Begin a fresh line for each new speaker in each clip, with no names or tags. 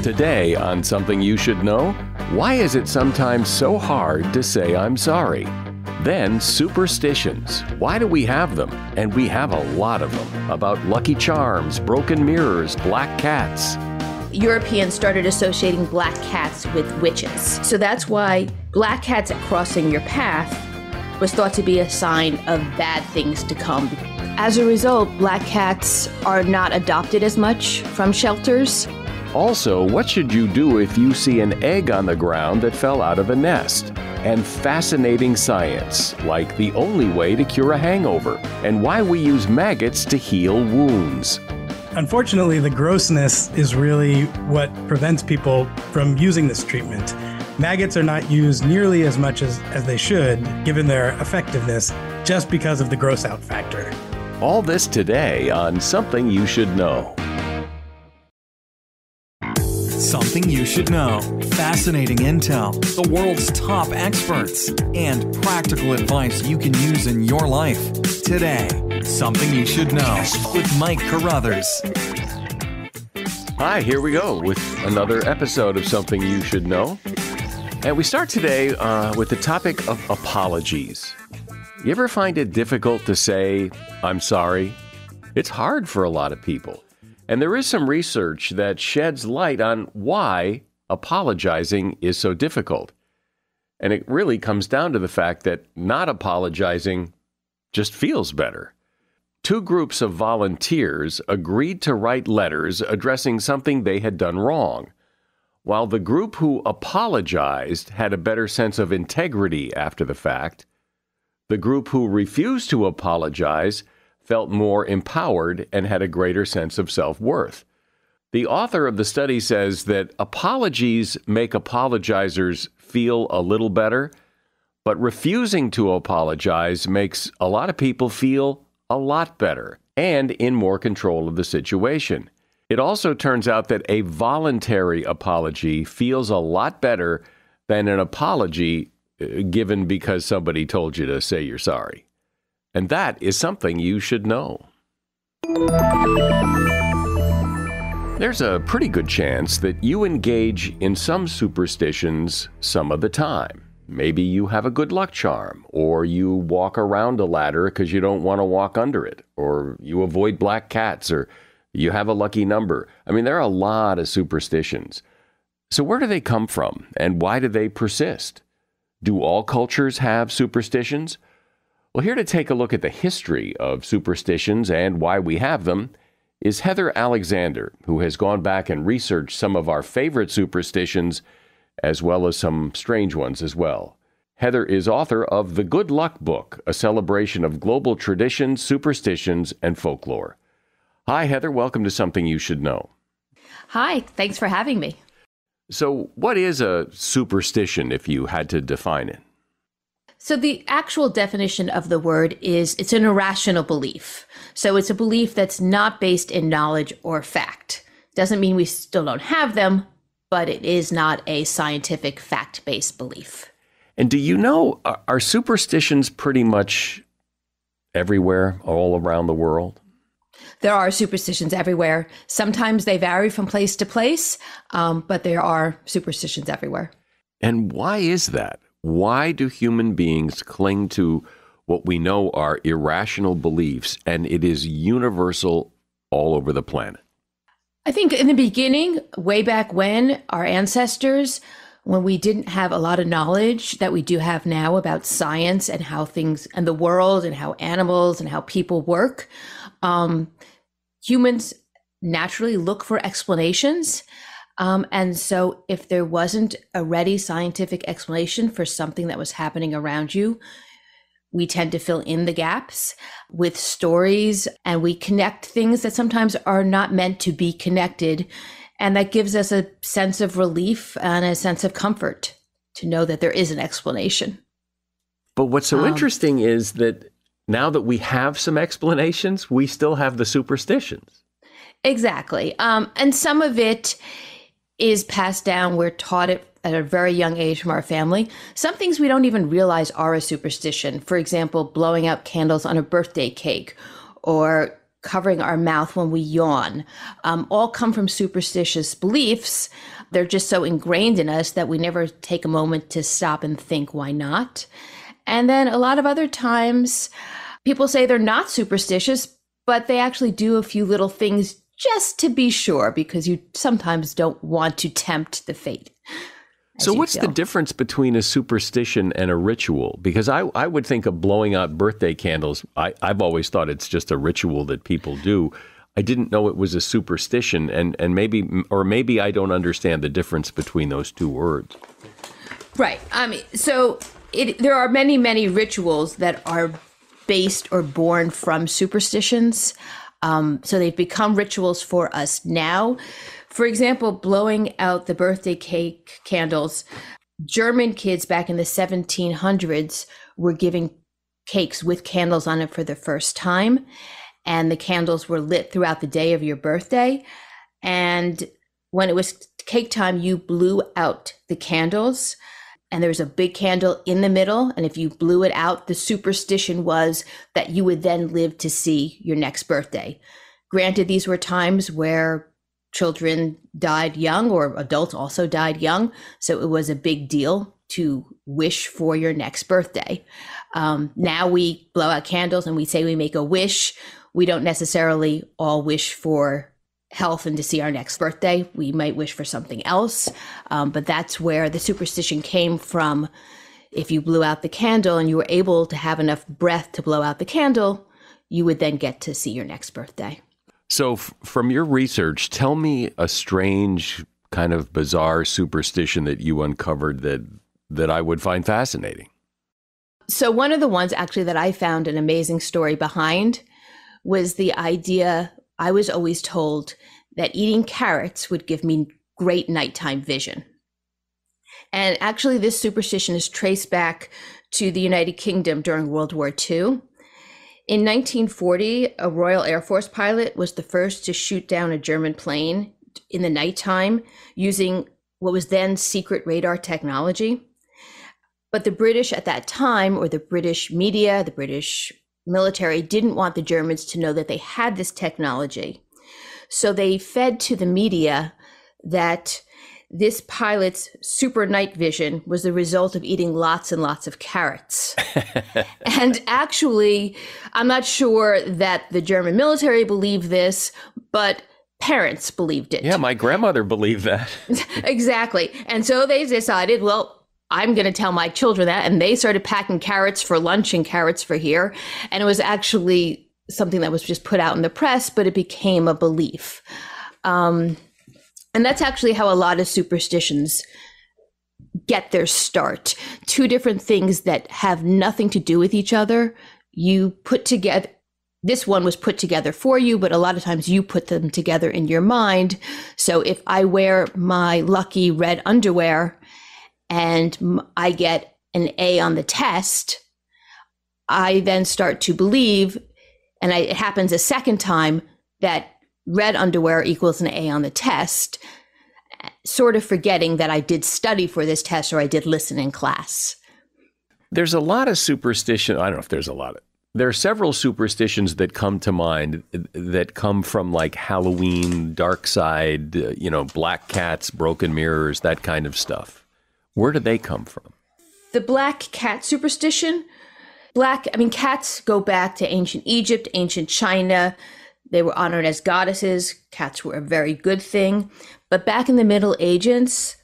Today on Something You Should Know, why is it sometimes so hard to say I'm sorry? Then superstitions. Why do we have them? And we have a lot of them. About lucky charms, broken mirrors, black cats.
Europeans started associating black cats with witches. So that's why black cats crossing your path was thought to be a sign of bad things to come. As a result, black cats are not adopted as much from shelters.
Also, what should you do if you see an egg on the ground that fell out of a nest? And fascinating science, like the only way to cure a hangover, and why we use maggots to heal wounds.
Unfortunately, the grossness is really what prevents people from using this treatment. Maggots are not used nearly as much as they should, given their effectiveness, just because of the gross out factor.
All this today on Something You Should Know.
Something you should know. Fascinating intel, the world's top experts, and practical advice you can use in your life. Today, Something You Should Know with Mike Carruthers.
Hi, here we go with another episode of Something You Should Know. And we start today with the topic of apologies. You ever find it difficult to say, I'm sorry? It's hard for a lot of people. And there is some research that sheds light on why apologizing is so difficult. And it really comes down to the fact that not apologizing just feels better. Two groups of volunteers agreed to write letters addressing something they had done wrong, while the group who apologized had a better sense of integrity after the fact. The group who refused to apologize felt more empowered and had a greater sense of self-worth. The author of the study says that apologies make apologizers feel a little better, but refusing to apologize makes a lot of people feel a lot better and in more control of the situation. It also turns out that a voluntary apology feels a lot better than an apology given because somebody told you to say you're sorry. And that is something you should know. There's a pretty good chance that you engage in some superstitions some of the time. Maybe you have a good luck charm, or you walk around a ladder because you don't want to walk under it, or you avoid black cats, or you have a lucky number. I mean, there are a lot of superstitions. So where do they come from, and why do they persist? Do all cultures have superstitions? Well, here to take a look at the history of superstitions and why we have them is Heather Alexander, who has gone back and researched some of our favorite superstitions, as well as some strange ones as well. Heather is author of The Good Luck Book, a celebration of global traditions, superstitions, and folklore. Hi, Heather. Welcome to Something You Should Know.
Hi, thanks for having me.
So what is a superstition if you had to define it?
So the actual definition of the word is it's an irrational belief. So it's a belief that's not based in knowledge or fact. Doesn't mean we still don't have them, but it is not a scientific fact-based belief.
And do you know, are superstitions pretty much everywhere, all around the world?
There are superstitions everywhere. Sometimes they vary from place to place, but there are superstitions everywhere.
And why is that? Why do human beings cling to what we know are irrational beliefs, and it is universal all over the planet?
I think in the beginning, way back when, our ancestors, when we didn't have a lot of knowledge that we do have now about science and how things and the world and how animals and how people work, humans naturally look for explanations. And so if there wasn't a ready scientific explanation for something that was happening around you, we tend to fill in the gaps with stories, and we connect things that sometimes are not meant to be connected. And that gives us a sense of relief and a sense of comfort to know that there is an explanation.
But what's so interesting is that now that we have some explanations, we still have the superstitions.
Exactly. And some of it is passed down. We're taught it at a very young age from our family. Some things we don't even realize are a superstition. For example, blowing out candles on a birthday cake, or covering our mouth when we yawn, all come from superstitious beliefs. They're just so ingrained in us that we never take a moment to stop and think, why not? And then a lot of other times, people say they're not superstitious, but they actually do a few little things just to be sure, because you sometimes don't want to tempt the fate.
So what's the difference between a superstition and a ritual? Because I would think of blowing out birthday candles. I've always thought it's just a ritual that people do. I didn't know it was a superstition, and maybe I don't understand the difference between those two words.
Right. There are many, many rituals that are based or born from superstitions. So they've become rituals for us now. For example, blowing out the birthday cake candles. German kids back in the 1700s were giving cakes with candles on it for the first time. And the candles were lit throughout the day of your birthday. And when it was cake time, you blew out the candles. And there was a big candle in the middle. And if you blew it out, the superstition was that you would then live to see your next birthday. Granted, these were times where children died young, or adults also died young. So it was a big deal to wish for your next birthday. Now we blow out candles and we say we make a wish. We don't necessarily all wish for health and to see our next birthday. We might wish for something else. But that's where the superstition came from. If you blew out the candle and you were able to have enough breath to blow out the candle, you would then get to see your next birthday.
So from your research, tell me a strange, kind of bizarre superstition that you uncovered that I would find fascinating.
So one of the ones actually that I found an amazing story behind was the idea, I was always told that eating carrots would give me great nighttime vision. And actually this superstition is traced back to the United Kingdom during World War II. In 1940, a Royal Air Force pilot was the first to shoot down a German plane in the nighttime using what was then secret radar technology. But the British at that time, or the British media, the British military, didn't want the Germans to know that they had this technology. So they fed to the media that this pilot's super night vision was the result of eating lots and lots of carrots. And actually, I'm not sure that the German military believed this, but parents believed it.
Yeah, my grandmother believed that.
Exactly. And so they decided, well, I'm going to tell my children that. And they started packing carrots for lunch and carrots for here. And it was actually something that was just put out in the press, but it became a belief. And that's actually how a lot of superstitions get their start. Two different things that have nothing to do with each other. You put together, this one was put together for you, but a lot of times you put them together in your mind. So if I wear my lucky red underwear and I get an A on the test, I then start to believe, and it happens a second time, that red underwear equals an A on the test, sort of forgetting that I did study for this test or I did listen in class.
There's a lot of superstition. I don't know if there's a lot of. There are several superstitions that come to mind that come from like Halloween, dark side, black cats, broken mirrors, that kind of stuff. Where do they come from?
The black cat superstition. Cats go back to ancient Egypt, ancient China. They were honored as goddesses. Cats were a very good thing. But back in the Middle Ages,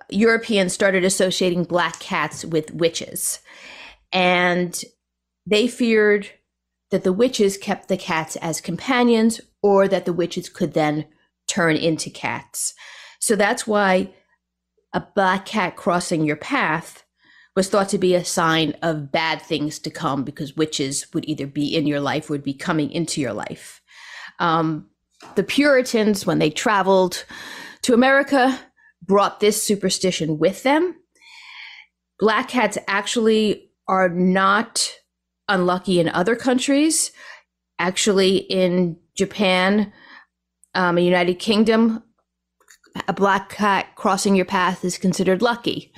Europeans started associating black cats with witches. And they feared that the witches kept the cats as companions, or that the witches could then turn into cats. So that's why a black cat crossing your path was thought to be a sign of bad things to come, because witches would either be in your life or would be coming into your life. The Puritans, when they traveled to America, brought this superstition with them. Black cats actually are not unlucky in other countries. Actually, in Japan, United Kingdom, a black cat crossing your path is considered lucky.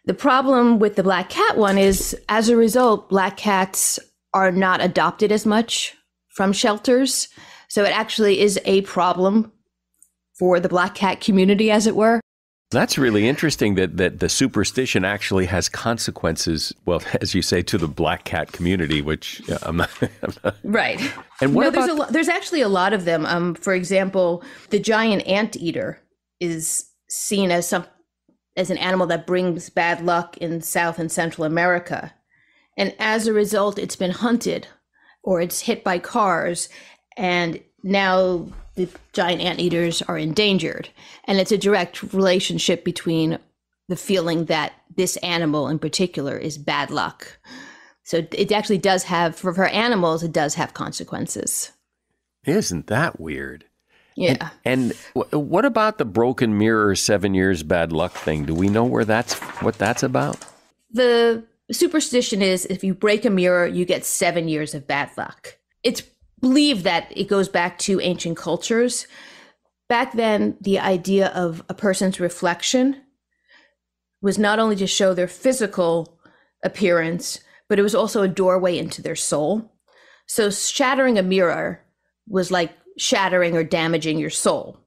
The problem with the black cat one is, as a result, black cats are not adopted as much from shelters. So it actually is a problem for the black cat community, as it were.
That's really interesting that the superstition actually has consequences, well, as you say, to the black cat community, which I'm not.
Right.
And what about...
there's actually a lot of them. For example, the giant anteater is seen as an animal that brings bad luck in South and Central America. And as a result, it's been hunted or it's hit by cars. And now the giant anteaters are endangered. And it's a direct relationship between the feeling that this animal in particular is bad luck. So it actually does have, for animals, it does have consequences.
Isn't that weird?
Yeah.
And what about the broken mirror 7 years bad luck thing? Do we know what that's about?
The superstition is if you break a mirror, you get 7 years of bad luck. It's believed that it goes back to ancient cultures. Back then, the idea of a person's reflection was not only to show their physical appearance, but it was also a doorway into their soul. So shattering a mirror was like shattering or damaging your soul.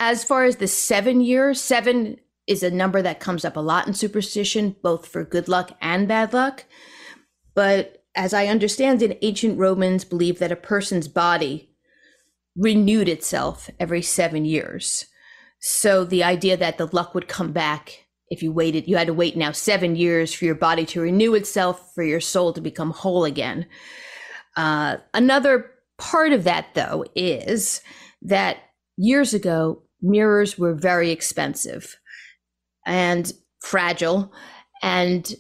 As far as the 7 years, 7 is a number that comes up a lot in superstition, both for good luck and bad luck. But as I understand it, ancient Romans believed that a person's body renewed itself every 7 years. So the idea that the luck would come back if you waited, you had to wait now 7 years for your body to renew itself, for your soul to become whole again. Another part of that, though, is that years ago, mirrors were very expensive and fragile, and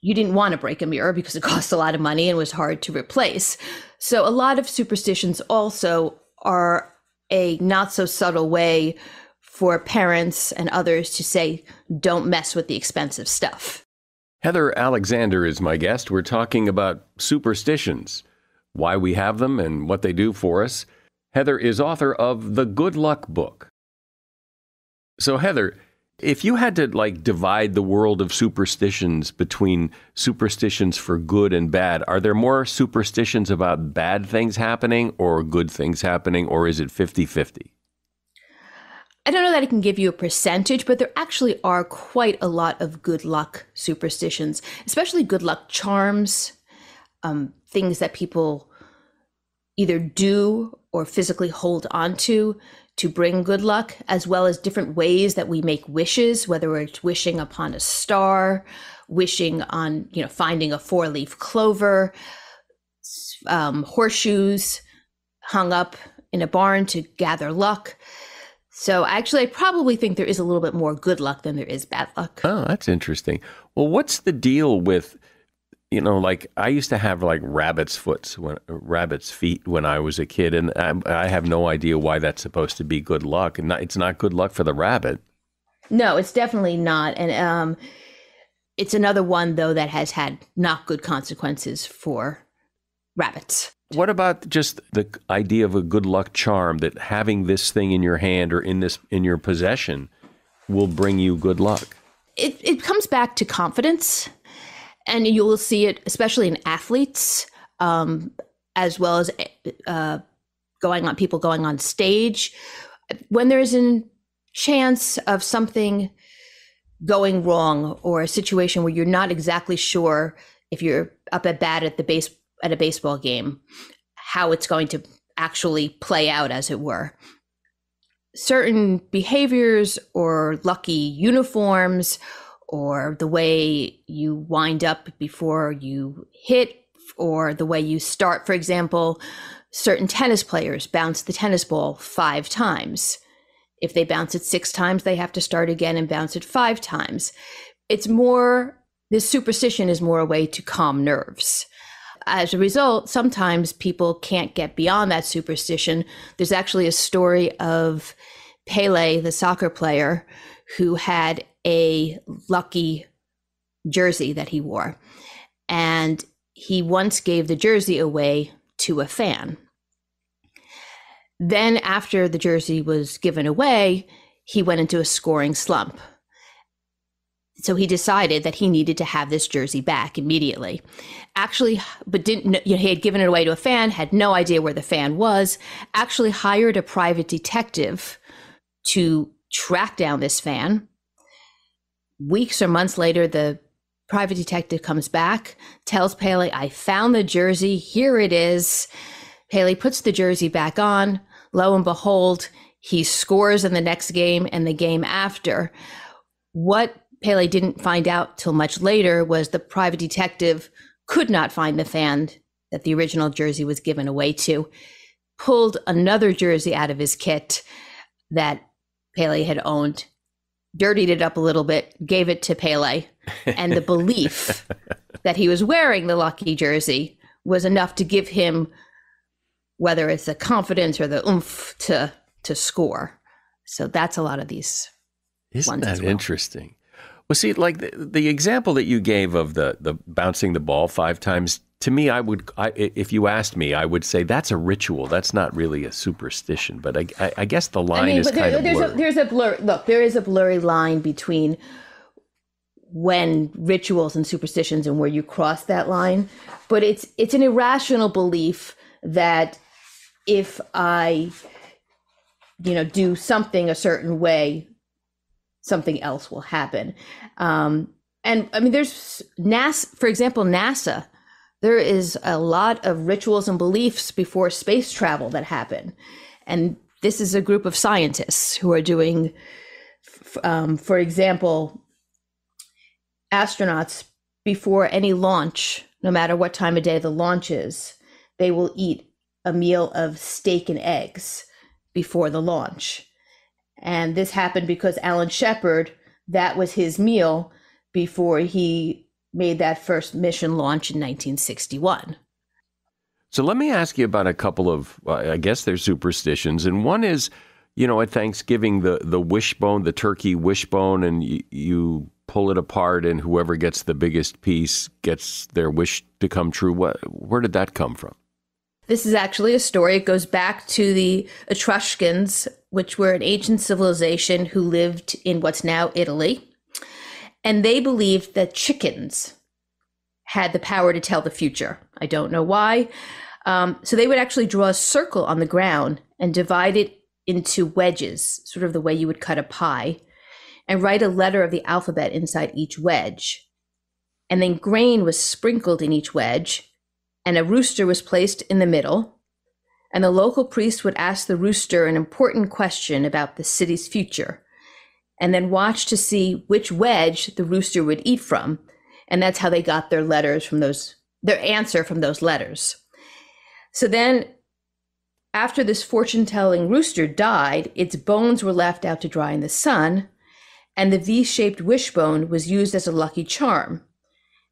you didn't want to break a mirror because it cost a lot of money and was hard to replace. So a lot of superstitions also are a not so subtle way for parents and others to say, don't mess with the expensive stuff.
Heather Alexander is my guest. We're talking about superstitions, why we have them and what they do for us. Heather is author of the Good Luck book. So Heather, if you had to divide the world of superstitions between superstitions for good and bad, are there more superstitions about bad things happening or good things happening, or is it 50-50?
I don't know that I can give you a percentage, but there actually are quite a lot of good luck superstitions, especially good luck charms, things that people either do or physically hold on to bring good luck, as well as different ways that we make wishes, whether it's wishing upon a star, wishing on, finding a 4-leaf clover, horseshoes hung up in a barn to gather luck. So actually, I probably think there is a little bit more good luck than there is bad luck.
Oh, that's interesting. Well, what's the deal with, I used to have rabbit's feet when I was a kid, and I have no idea why that's supposed to be good luck. And it's not good luck for the rabbit.
No, it's definitely not. And it's another one, though, that has had not good consequences for rabbits.
What about just the idea of a good luck charm, that having this thing in your hand or in your possession will bring you good luck?
It comes back to confidence. And you will see it, especially in athletes, as well as people going on stage. When there's a chance of something going wrong, or a situation where you're not exactly sure, if you're up at bat at a baseball game, how it's going to actually play out, as it were. Certain behaviors or lucky uniforms, or the way you wind up before you hit, or the way you start. For example, certain tennis players bounce the tennis ball 5 times. If they bounce it 6 times, they have to start again and bounce it 5 times. This superstition is more a way to calm nerves. As a result, sometimes people can't get beyond that superstition. There's actually a story of Pele, the soccer player, who had a lucky jersey that he wore. And he once gave the jersey away to a fan. Then after the jersey was given away, he went into a scoring slump. So he decided that he needed to have this jersey back immediately. Actually, but didn't, he had given it away to a fan, had no idea where the fan was, actually hired a private detective to track down this fan. Weeks or months later, the private detective comes back, tells Pele, I found the jersey, here it is. Pele puts the jersey back on. Lo and behold, he scores in the next game and the game after. What Pele didn't find out till much later was the private detective could not find the fan that the original jersey was given away to, pulled another jersey out of his kit that Pele had owned, dirtied it up a little bit, gave it to Pele, and the belief that he was wearing the lucky jersey was enough to give him, whether it's the confidence or the oomph to score. So that's a lot of these.
Isn't that interesting? Well, see, like the example that you gave of the bouncing the ball 5 times, to me, if you asked me, I would say that's a ritual. That's not really a superstition. But I guess the line is kind of blurry.
There is a blurry line between when rituals and superstitions and where you cross that line. But it's an irrational belief that if I, do something a certain way, something else will happen. And I mean, there's NASA, for example, NASA, there is a lot of rituals and beliefs before space travel that happen. And this is a group of scientists who are doing, for example, astronauts before any launch, no matter what time of day the launch is, they will eat a meal of steak and eggs before the launch. And this happened because Alan Shepard, that was his meal before he made that first mission launch in 1961.
So let me ask you about a couple of, I guess there's superstitions. And one is, at Thanksgiving, the wishbone, the turkey wishbone, and you pull it apart and whoever gets the biggest piece gets their wish to come true. Where did that come from?
This is actually a story. It goes back to the Etruscans, which were an ancient civilization who lived in what's now Italy. And they believed that chickens had the power to tell the future. I don't know why. So they would actually draw a circle on the ground and divide it into wedges, sort of the way you would cut a pie, and write a letter of the alphabet inside each wedge. And then grain was sprinkled in each wedge, and a rooster was placed in the middle, and the local priest would ask the rooster an important question about the city's future, and then watch to see which wedge the rooster would eat from. And that's how they got their answer from those letters. So then, after this fortune-telling rooster died, its bones were left out to dry in the sun, and the V-shaped wishbone was used as a lucky charm.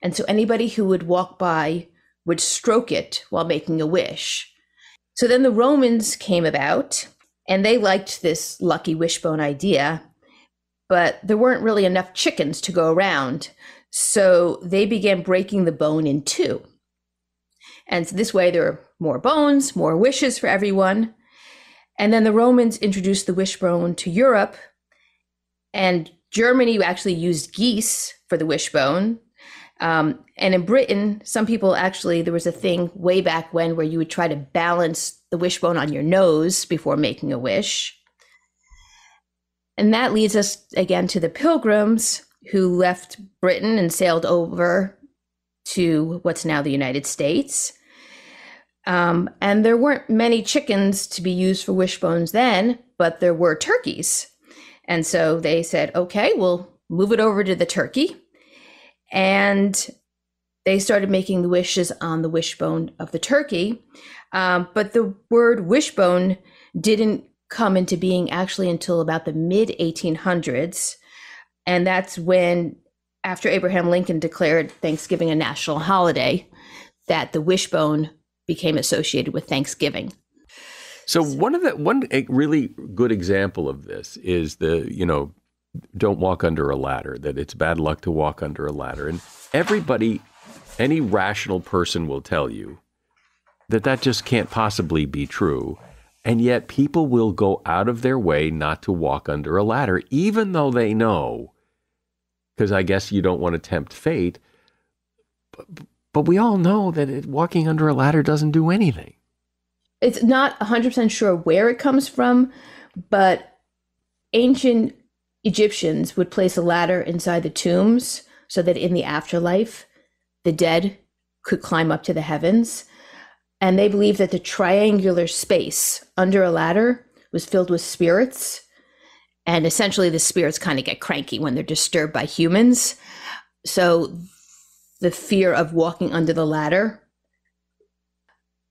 And so anybody who would walk by would stroke it while making a wish. So then the Romans came about, and they liked this lucky wishbone idea, but there weren't really enough chickens to go around. So they began breaking the bone in two. And so this way there are more bones, more wishes for everyone. And then the Romans introduced the wishbone to Europe, and Germany actually used geese for the wishbone. And in Britain, some people actually, there was a thing way back when where you would try to balance the wishbone on your nose before making a wish. And that leads us again to the Pilgrims who left Britain and sailed over to what's now the United States. And there weren't many chickens to be used for wishbones then, but there were turkeys. And so they said, okay, we'll move it over to the turkey. And they started making the wishes on the wishbone of the turkey. But the word wishbone didn't come into being actually until about the mid-1800s. And that's when, after Abraham Lincoln declared Thanksgiving a national holiday, that the wishbone became associated with Thanksgiving.
So one really good example of this is don't walk under a ladder, that it's bad luck to walk under a ladder. And everybody, any rational person will tell you that just can't possibly be true. And yet people will go out of their way not to walk under a ladder, even though they know because I guess you don't want to tempt fate. But we all know that walking under a ladder doesn't do anything.
It's not 100% sure where it comes from, but ancient Egyptians would place a ladder inside the tombs so that in the afterlife, the dead could climb up to the heavens. And they believed that the triangular space under a ladder was filled with spirits. And essentially the spirits kind of get cranky when they're disturbed by humans. So the fear of walking under the ladder.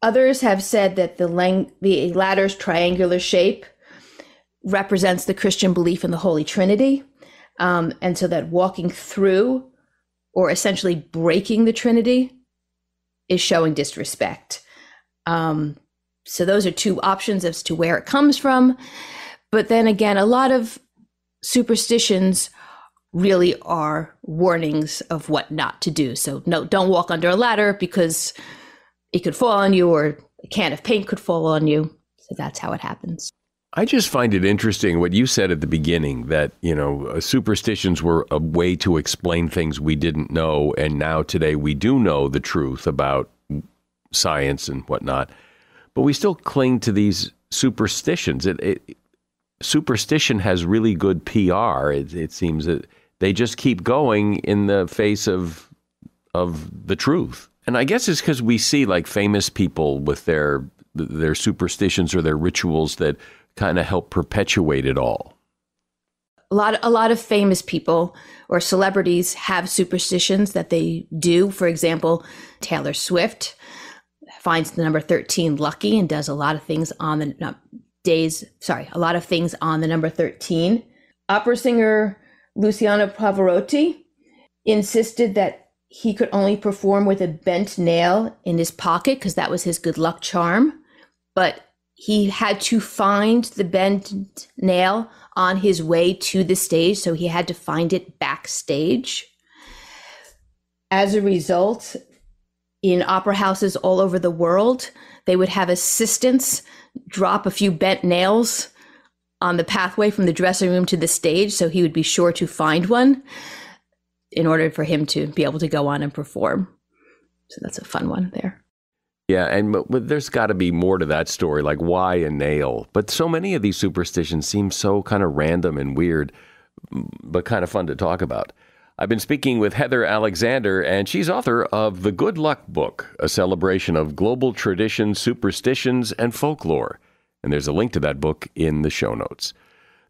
Others have said that the ladder's triangular shape represents the Christian belief in the Holy Trinity. And so that walking through or essentially breaking the Trinity is showing disrespect. So those are two options as to where it comes from. But then again, a lot of superstitions really are warnings of what not to do. So no, don't walk under a ladder because it could fall on you, or a can of paint could fall on you. So that's how it happens.
I just find it interesting what you said at the beginning, that, superstitions were a way to explain things we didn't know. And now today we do know the truth about science and whatnot, but we still cling to these superstitions. Superstition has really good PR. It seems that they just keep going in the face of the truth. And I guess it's because we see like famous people with their superstitions or their rituals that kind of help perpetuate it all.
A lot of famous people or celebrities have superstitions that they do. For example, Taylor Swift finds the number 13 lucky and does a lot of things on the number 13. Opera singer Luciano Pavarotti insisted that he could only perform with a bent nail in his pocket because that was his good luck charm. But he had to find the bent nail on his way to the stage, so he had to find it backstage. As a result, in opera houses all over the world, they would have assistants drop a few bent nails on the pathway from the dressing room to the stage, so he would be sure to find one in order for him to be able to go on and perform. So that's a fun one there.
Yeah, and there's got to be more to that story, like why a nail? But so many of these superstitions seem so kind of random and weird, but kind of fun to talk about. I've been speaking with Heather Alexander, and she's author of The Good Luck Book, a celebration of global traditions, superstitions, and folklore. And there's a link to that book in the show notes.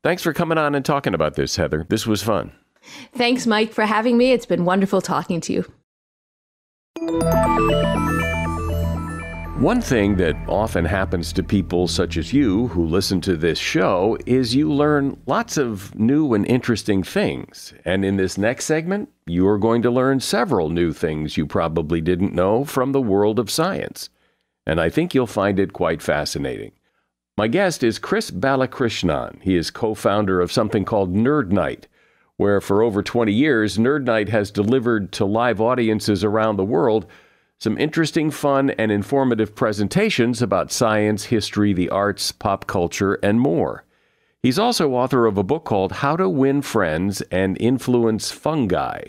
Thanks for coming on and talking about this, Heather. This was fun.
Thanks, Mike, for having me. It's been wonderful talking to you.
One thing that often happens to people such as you who listen to this show is you learn lots of new and interesting things. And in this next segment, you are going to learn several new things you probably didn't know from the world of science. And I think you'll find it quite fascinating. My guest is Chris Balakrishnan. He is co-founder of something called Nerd Night, where for over 20 years, Nerd Night has delivered to live audiences around the world some interesting, fun, and informative presentations about science, history, the arts, pop culture, and more. He's also author of a book called How to Win Friends and Influence Fungi,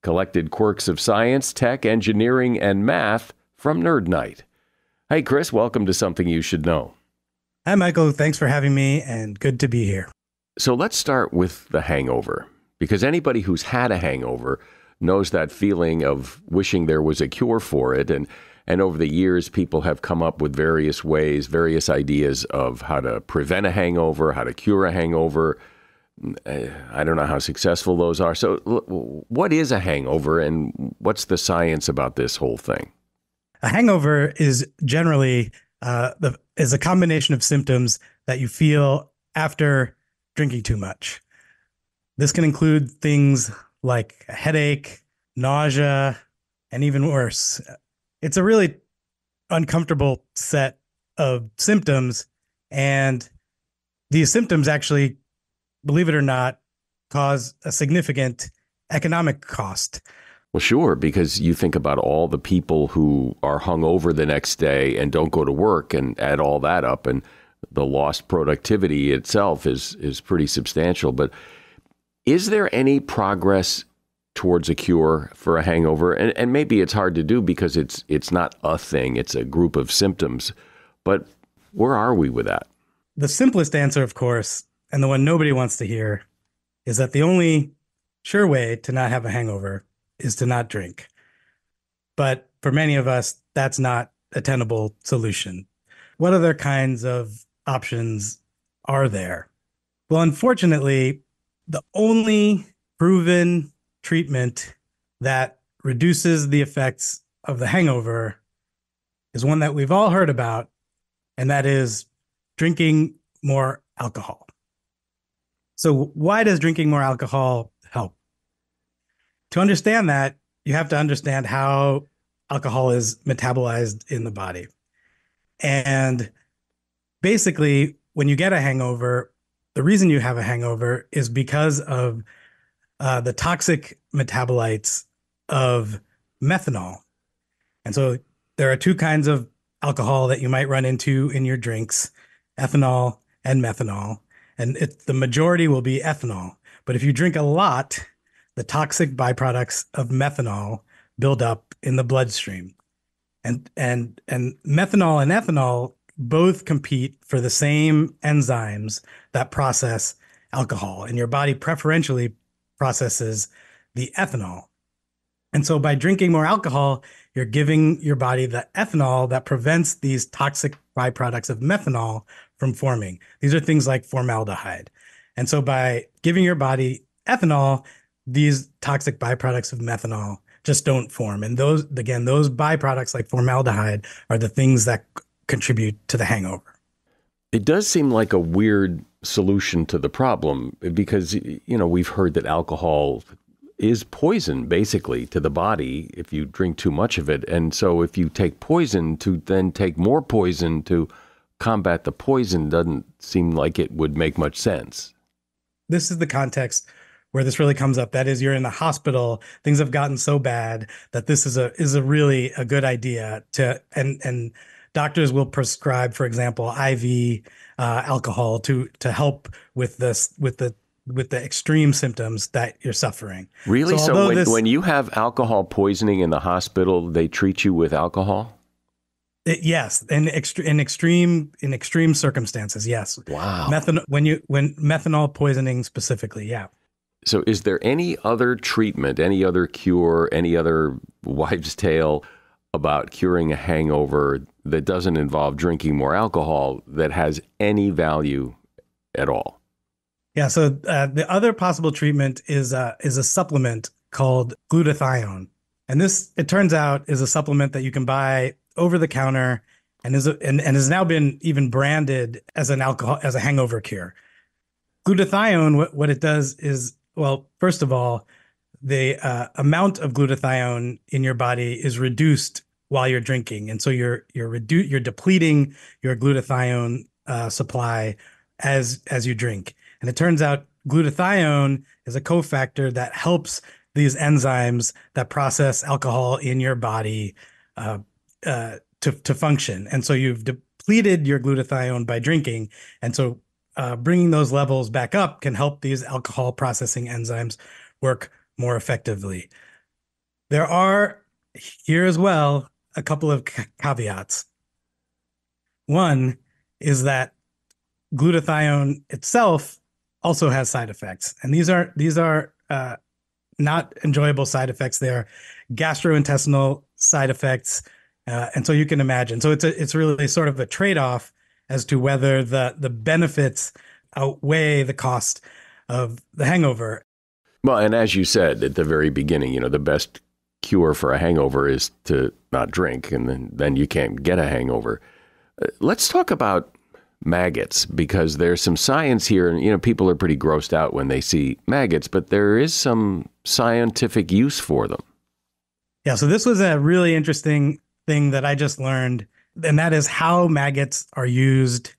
collected quirks of science, tech, engineering, and math from Nerd Night. Hey, Chris, welcome to Something You Should Know.
Hi, Michael. Thanks for having me, and good to be here.
So let's start with the hangover, because anybody who's had a hangover knows that feeling of wishing there was a cure for it. And over the years, people have come up with various ways, various ideas of how to prevent a hangover, how to cure a hangover. I don't know how successful those are. So what is a hangover, and what's the science about this whole thing?
A hangover is generally is a combination of symptoms that you feel after drinking too much. This can include things like a headache, nausea, and even worse. It's a really uncomfortable set of symptoms, and these symptoms actually, believe it or not, cause a significant economic cost.
Well, sure, because you think about all the people who are hungover the next day and don't go to work, and add all that up, and the lost productivity itself is pretty substantial. But is there any progress towards a cure for a hangover? And maybe it's hard to do because it's not a thing, it's a group of symptoms. But where are we with that?
The simplest answer, of course, and the one nobody wants to hear, is that the only sure way to not have a hangover is to not drink. But for many of us, that's not a tenable solution. What other kinds of options are there? Well, unfortunately, the only proven treatment that reduces the effects of the hangover is one that we've all heard about, and that is drinking more alcohol. So why does drinking more alcohol help? To understand that, you have to understand how alcohol is metabolized in the body. And basically, when you get a hangover, the reason you have a hangover is because of the toxic metabolites of methanol. And so there are two kinds of alcohol that you might run into in your drinks, ethanol and methanol. And the majority will be ethanol. But if you drink a lot, the toxic byproducts of methanol build up in the bloodstream. And methanol and ethanol both compete for the same enzymes that process alcohol. And your body preferentially processes the ethanol. And so by drinking more alcohol, you're giving your body the ethanol that prevents these toxic byproducts of methanol from forming. These are things like formaldehyde. And so by giving your body ethanol, these toxic byproducts of methanol just don't form. And those byproducts like formaldehyde are the things that contribute to the hangover.
It does seem like a weird solution to the problem because, we've heard that alcohol is poison basically to the body if you drink too much of it. And so if you take poison to then take more poison to combat the poison doesn't seem like it would make much sense.
This is the context where this really comes up. That is, you're in the hospital. Things have gotten so bad that this is a really a good idea and doctors will prescribe, for example, IV alcohol to help with the extreme symptoms that you're suffering.
Really? So when you have alcohol poisoning in the hospital, they treat you with alcohol?
Yes, in extreme circumstances, yes.
Wow.
When methanol poisoning specifically, yeah.
So is there any other treatment, any other cure, any other wives' tale about curing a hangover that doesn't involve drinking more alcohol that has any value at all?
Yeah, so the other possible treatment is a supplement called glutathione. And this, it turns out, is a supplement that you can buy over the counter and has now been even branded as a hangover cure. Glutathione, what it does is, well, first of all, the amount of glutathione in your body is reduced while you're drinking, and so you're depleting your glutathione supply as you drink. And it turns out glutathione is a cofactor that helps these enzymes that process alcohol in your body to function. And so you've depleted your glutathione by drinking, and so bringing those levels back up can help these alcohol processing enzymes work more effectively. There are here as well a couple of caveats. One is that glutathione itself also has side effects, and these are not enjoyable side effects. They're gastrointestinal side effects, and so you can imagine. So it's really sort of a trade-off as to whether the benefits outweigh the cost of the hangover.
Well, and as you said at the very beginning, the best cure for a hangover is to not drink, and then you can't get a hangover. Let's talk about maggots, because there's some science here, and people are pretty grossed out when they see maggots, but there is some scientific use for them.
Yeah, so this was a really interesting thing that I just learned, and that is how maggots are used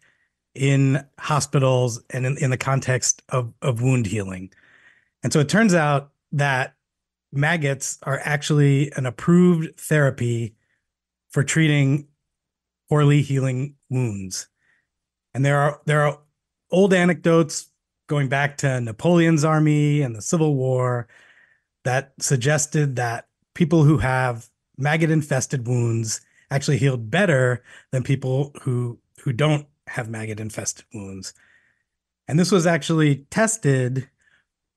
in hospitals and in the context of wound healing. And so it turns out that maggots are actually an approved therapy for treating poorly healing wounds. And there are old anecdotes going back to Napoleon's army and the Civil War that suggested that people who have maggot-infested wounds actually healed better than people who don't have maggot-infested wounds. And this was actually tested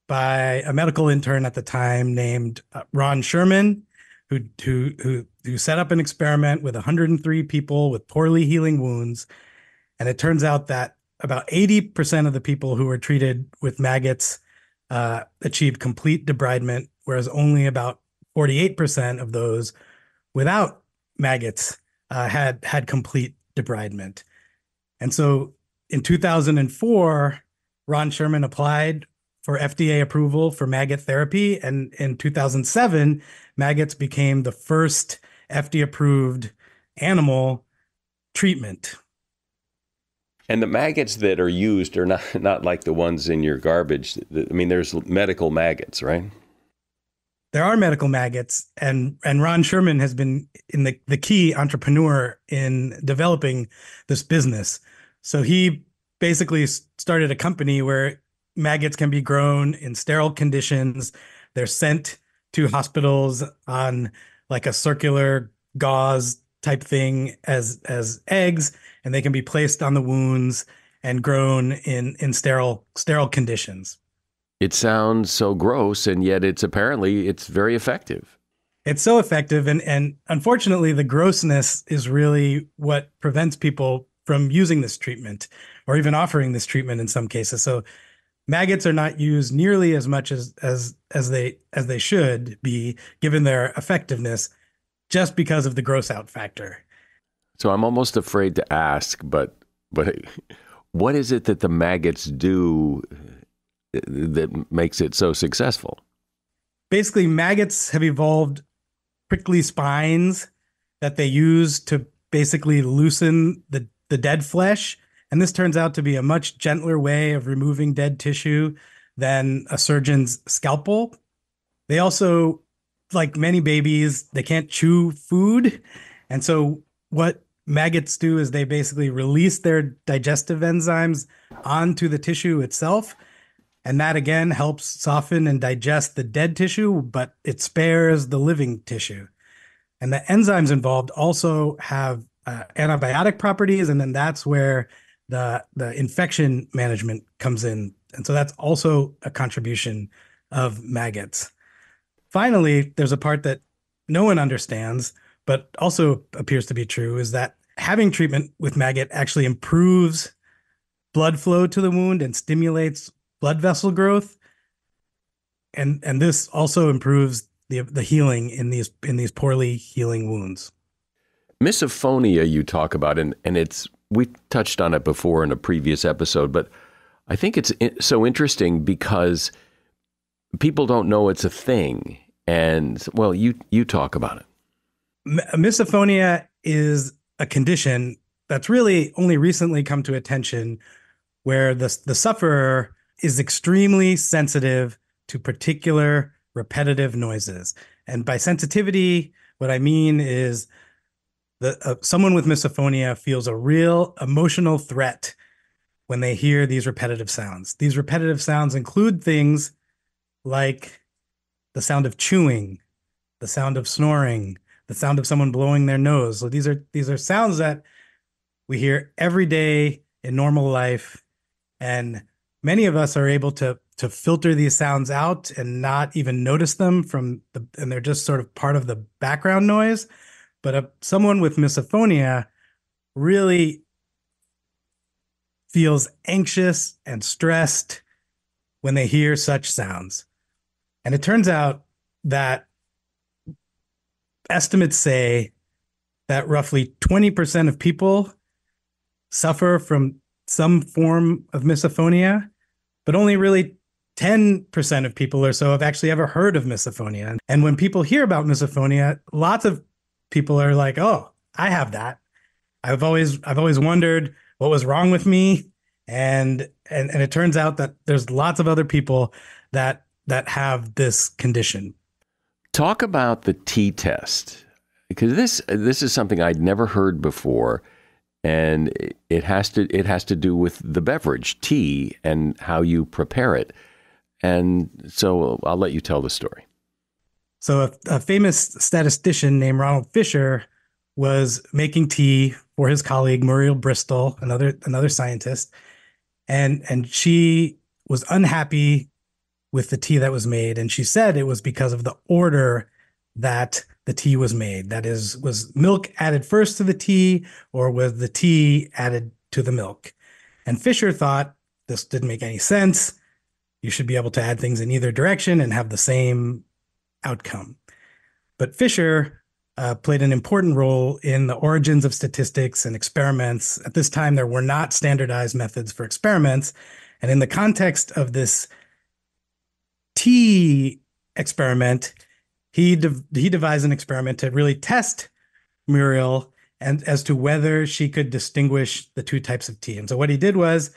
by a medical intern at the time named Ron Sherman, who set up an experiment with 103 people with poorly healing wounds. And it turns out that about 80% of the people who were treated with maggots achieved complete debridement, whereas only about 48% of those without maggots had complete debridement. And so in 2004, Ron Sherman applied for FDA approval for maggot therapy. And in 2007, maggots became the first FDA-approved animal treatment.
And the maggots that are used are not like the ones in your garbage. I mean, there's medical maggots, right?
There are medical maggots, and Ron Sherman has been the key entrepreneur in developing this business. So he basically started a company where maggots can be grown in sterile conditions. They're sent to hospitals on like a circular gauze type thing as eggs, and they can be placed on the wounds and grown in sterile conditions.
It sounds so gross, and yet it's very effective.
It's so effective, and unfortunately, the grossness is really what prevents people from using this treatment or even offering this treatment in some cases. So maggots are not used nearly as much as they should be, given their effectiveness, just because of the gross out factor.
So I'm almost afraid to ask, but what is it that the maggots do that makes it so successful?
Basically, maggots have evolved prickly spines that they use to basically loosen the dead flesh. And this turns out to be a much gentler way of removing dead tissue than a surgeon's scalpel. They also, like many babies, they can't chew food. And so what maggots do is they basically release their digestive enzymes onto the tissue itself. And that, again, helps soften and digest the dead tissue, but it spares the living tissue. And the enzymes involved also have antibiotic properties, and then that's where the infection management comes in. And so that's also a contribution of maggots. Finally, there's a part that no one understands, but also appears to be true, is that having treatment with maggot actually improves blood flow to the wound and stimulates blood vessel growth. And this also improves the healing in these poorly healing wounds.
Misophonia you talk about, and we touched on it before in a previous episode, but I think it's so interesting because people don't know it's a thing. And, well, you talk about it.
Misophonia is a condition that's really only recently come to attention, where the sufferer is extremely sensitive to particular repetitive noises. And by sensitivity, what I mean is someone with misophonia feels a real emotional threat when they hear these repetitive sounds. These repetitive sounds include things like the sound of chewing, the sound of snoring, the sound of someone blowing their nose. So these are sounds that we hear every day in normal life, and many of us are able to filter these sounds out and not even notice them and they're just sort of part of the background noise. But someone with misophonia really feels anxious and stressed when they hear such sounds. And it turns out that estimates say that roughly 20% of people suffer from some form of misophonia, but only really 10% of people or so have actually ever heard of misophonia. And when people hear about misophonia, lots of people are like, "Oh, I have that. I've always wondered what was wrong with me." And it turns out that there's lots of other people that have this condition.
Talk about the tea test, because this is something I'd never heard before, and it has to do with the beverage tea and how you prepare it. And so I'll let you tell the story.
So a famous statistician named Ronald Fisher was making tea for his colleague Muriel Bristol, another scientist, and she was unhappy with the tea that was made, and she said it was because of the order that the tea was made. That is, was milk added first to the tea, or was the tea added to the milk? And Fisher thought this didn't make any sense. You should be able to add things in either direction and have the same outcome. But Fisher played an important role in the origins of statistics and experiments. At this time, there were not standardized methods for experiments. And in the context of this tea experiment, he devised an experiment to really test Muriel and as to whether she could distinguish the two types of tea. And so what he did was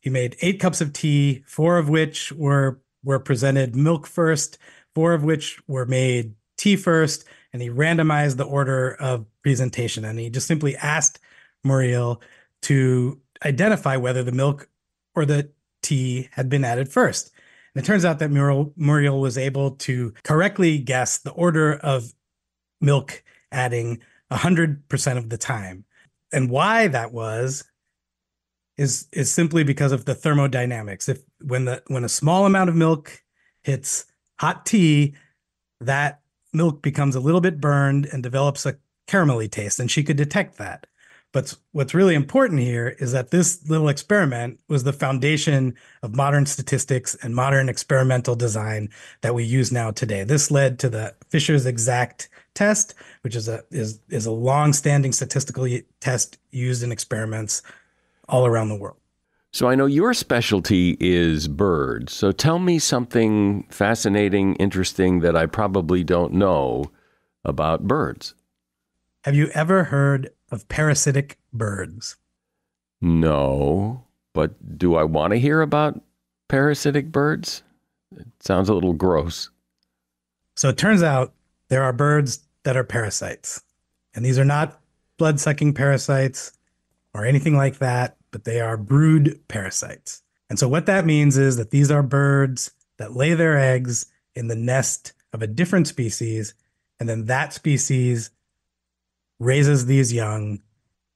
he made 8 cups of tea, 4 of which were presented milk first, 4 of which were made tea first, and he randomized the order of presentation. And he just simply asked Muriel to identify whether the milk or the tea had been added first. And it turns out that Muriel was able to correctly guess the order of milk adding 100% of the time. And why that was is simply because of the thermodynamics. When a small amount of milk hits hot tea, that milk becomes a little bit burned and develops a caramelly taste, and she could detect that. But what's really important here is that this little experiment was the foundation of modern statistics and modern experimental design that we use now today. This led to the Fisher's exact test, which is a long-standing statistical test used in experiments all around the world.
So I know your specialty is birds. So tell me something fascinating, interesting that I probably don't know about birds.
Have you ever heard of parasitic birds?
No, but do I want to hear about parasitic birds? It sounds a little gross.
So it turns out there are birds that are parasites. And these are not blood-sucking parasites or anything like that, but they are brood parasites. And so what that means is that these are birds that lay their eggs in the nest of a different species, and then that species raises these young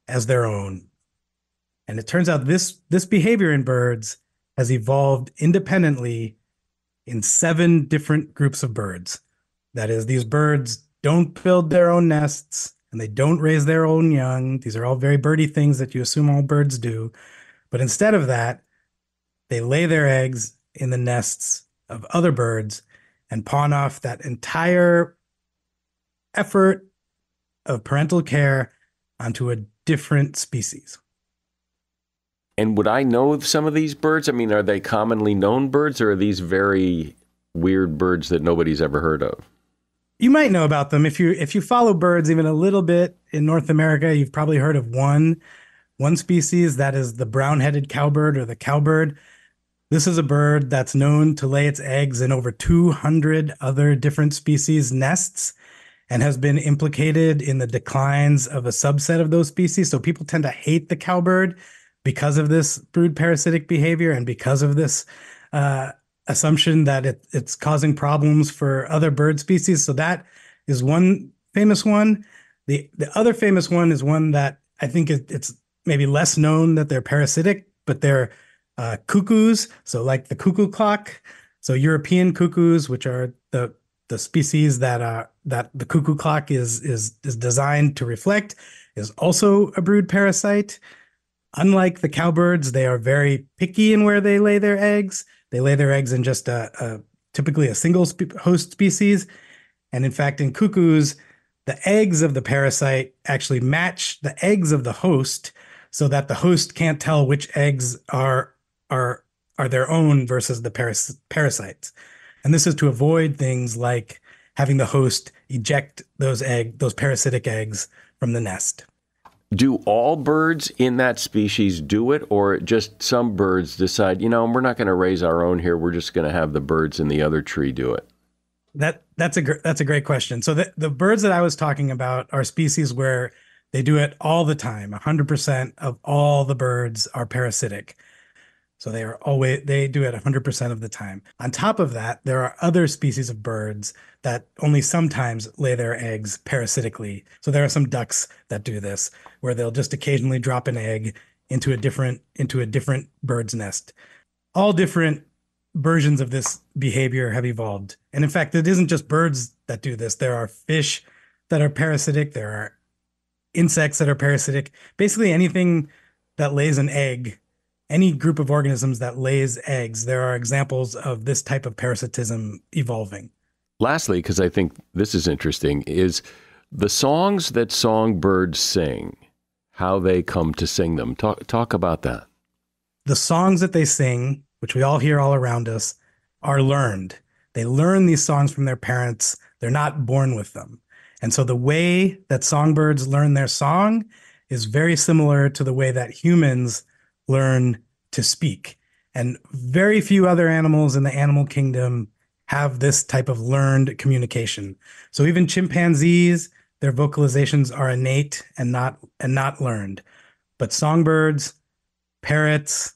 as their own. And it turns out this behavior in birds has evolved independently in 7 different groups of birds. That is, these birds don't build their own nests, and they don't raise their own young. These are all very birdie things that you assume all birds do. But instead of that, they lay their eggs in the nests of other birds and pawn off that entire effort of parental care onto a different species.
And would I know some of these birds? I mean, are they commonly known birds, or are these very weird birds that nobody's ever heard of?
You might know about them. If you follow birds even a little bit in North America, you've probably heard of one species, that is the brown-headed cowbird, or the cowbird. This is a bird that's known to lay its eggs in over 200 other different species' nests and has been implicated in the declines of a subset of those species. So people tend to hate the cowbird because of this brood parasitic behavior and because of this assumption that it's causing problems for other bird species. So that is one famous one. The other famous one is one that I think it's maybe less known that they're parasitic, but they're cuckoos. So like the cuckoo clock. So European cuckoos, which are the species that the cuckoo clock is designed to reflect, is also a brood parasite. Unlike the cowbirds, they are very picky in where they lay their eggs. They lay their eggs in just typically a single host species. And in fact, in cuckoos, the eggs of the parasite actually match the eggs of the host, so that the host can't tell which eggs are their own versus the parasites. And this is to avoid things like having the host eject those parasitic eggs from the nest.
Do all birds in that species do it, or just some birds decide, we're not going to raise our own here, we're just going to have the birds in the other tree do it?
That's a great question. So the birds that I was talking about are species where they do it all the time. 100% of all the birds are parasitic. So they do it 100% of the time. On top of that, there are other species of birds that only sometimes lay their eggs parasitically. So there are some ducks that do this, where they'll just occasionally drop an egg into a different bird's nest. All different versions of this behavior have evolved. And in fact, it isn't just birds that do this. There are fish that are parasitic. There are insects that are parasitic. Basically anything that lays an egg, any group of organisms that lays eggs, there are examples of this type of parasitism evolving.
Lastly, because I think this is interesting, is the songs that songbirds sing, how they come to sing them. Talk about that.
The songs that they sing, which we all hear all around us, are learned. They learn these songs from their parents. They're not born with them. And so the way that songbirds learn their song is very similar to the way that humans learn to speak. And very few other animals in the animal kingdom have this type of learned communication. So even chimpanzees, their vocalizations are innate and not learned. But songbirds, parrots,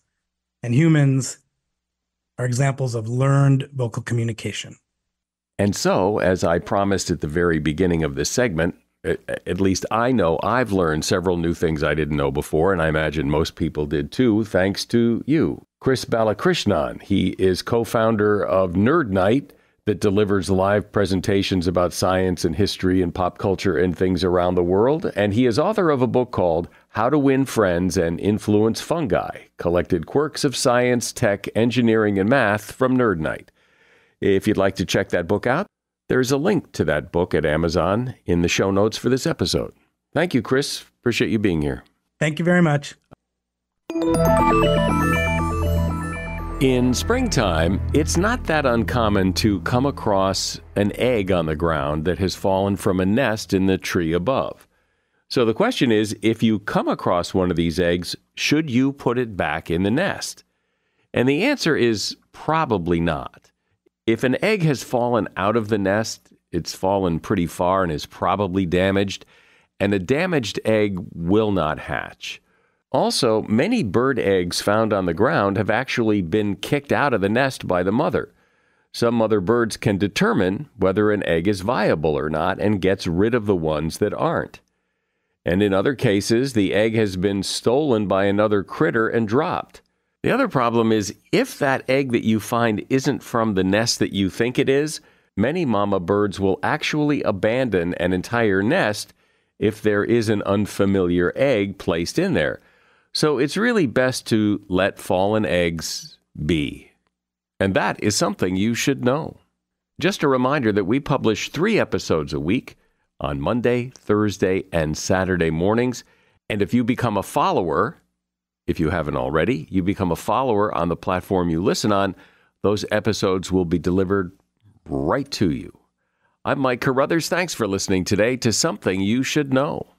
and humans are examples of learned vocal communication.
And so, as I promised at the very beginning of this segment, at least I know I've learned several new things I didn't know before, and I imagine most people did too, thanks to you. Chris Balakrishnan, he is co-founder of Nerd Night, that delivers live presentations about science and history and pop culture and things around the world. And he is author of a book called How to Win Friends and Influence Fungi, Collected Quirks of Science, Tech, Engineering, and Math from Nerd Night. If you'd like to check that book out, there's a link to that book at Amazon in the show notes for this episode. Thank you, Chris. Appreciate you being here.
Thank you very much.
In springtime, it's not that uncommon to come across an egg on the ground that has fallen from a nest in the tree above. So the question is, if you come across one of these eggs, should you put it back in the nest? And the answer is probably not. If an egg has fallen out of the nest, it's fallen pretty far and is probably damaged, and a damaged egg will not hatch. Also, many bird eggs found on the ground have actually been kicked out of the nest by the mother. Some mother birds can determine whether an egg is viable or not and gets rid of the ones that aren't. And in other cases, the egg has been stolen by another critter and dropped. The other problem is, if that egg that you find isn't from the nest that you think it is, many mama birds will actually abandon an entire nest if there is an unfamiliar egg placed in there. So it's really best to let fallen eggs be. And that is something you should know. Just a reminder that we publish 3 episodes a week on Monday, Thursday, and Saturday mornings. And if you become a follower, if you haven't already, you become a follower on the platform you listen on, those episodes will be delivered right to you. I'm Mike Carruthers. Thanks for listening today to Something You Should Know.